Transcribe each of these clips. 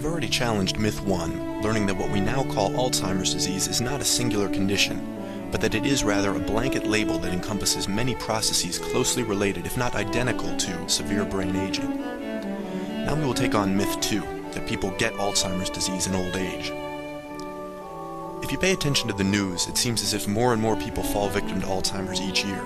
We've already challenged myth 1, learning that what we now call Alzheimer's disease is not a singular condition, but that it is rather a blanket label that encompasses many processes closely related, if not identical, to severe brain aging. Now we will take on myth 2, that people get Alzheimer's disease in old age. If you pay attention to the news, it seems as if more and more people fall victim to Alzheimer's each year.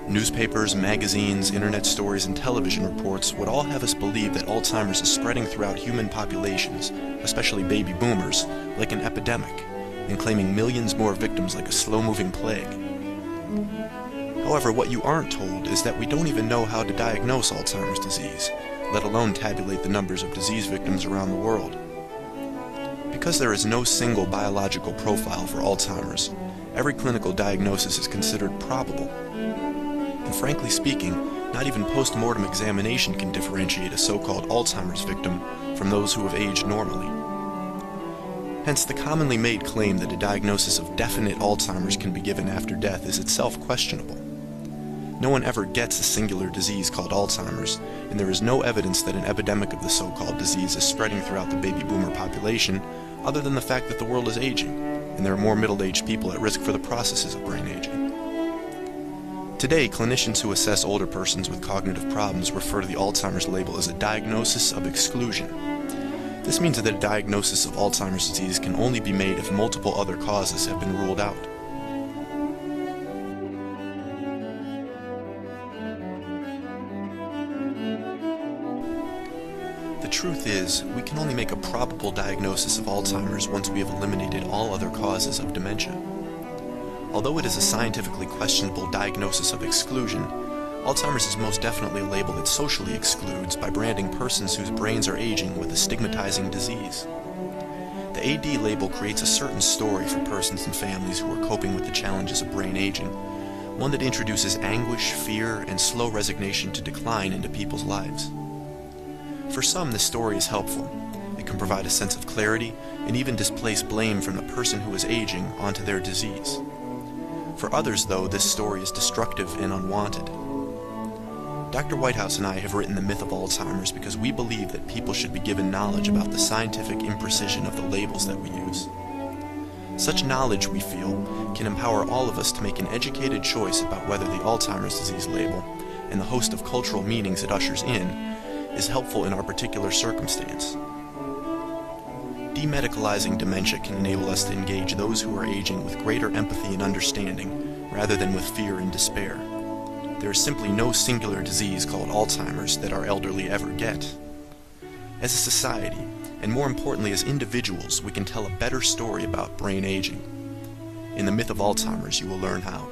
Newspapers, magazines, internet stories, and television reports would all have us believe that Alzheimer's is spreading throughout human populations, especially baby boomers, like an epidemic, and claiming millions more victims like a slow-moving plague. However, what you aren't told is that we don't even know how to diagnose Alzheimer's disease, let alone tabulate the numbers of disease victims around the world. Because there is no single biological profile for Alzheimer's, every clinical diagnosis is considered probable. And frankly speaking, not even post-mortem examination can differentiate a so-called Alzheimer's victim from those who have aged normally. Hence, the commonly made claim that a diagnosis of definite Alzheimer's can be given after death is itself questionable. No one ever gets a singular disease called Alzheimer's, and there is no evidence that an epidemic of the so-called disease is spreading throughout the baby boomer population, other than the fact that the world is aging, and there are more middle-aged people at risk for the processes of brain aging. Today, clinicians who assess older persons with cognitive problems refer to the Alzheimer's label as a diagnosis of exclusion. This means that a diagnosis of Alzheimer's disease can only be made if multiple other causes have been ruled out. The truth is, we can only make a probable diagnosis of Alzheimer's once we have eliminated all other causes of dementia. Although it is a scientifically questionable diagnosis of exclusion, Alzheimer's is most definitely a label that socially excludes by branding persons whose brains are aging with a stigmatizing disease. The AD label creates a certain story for persons and families who are coping with the challenges of brain aging, one that introduces anguish, fear, and slow resignation to decline into people's lives. For some, this story is helpful. It can provide a sense of clarity and even displace blame from the person who is aging onto their disease. For others, though, this story is destructive and unwanted. Dr. Whitehouse and I have written The Myth of Alzheimer's because we believe that people should be given knowledge about the scientific imprecision of the labels that we use. Such knowledge, we feel, can empower all of us to make an educated choice about whether the Alzheimer's disease label, and the host of cultural meanings it ushers in, is helpful in our particular circumstance. Demedicalizing dementia can enable us to engage those who are aging with greater empathy and understanding, rather than with fear and despair. There is simply no singular disease called Alzheimer's that our elderly ever get. As a society, and more importantly as individuals, we can tell a better story about brain aging. In The Myth of Alzheimer's, you will learn how.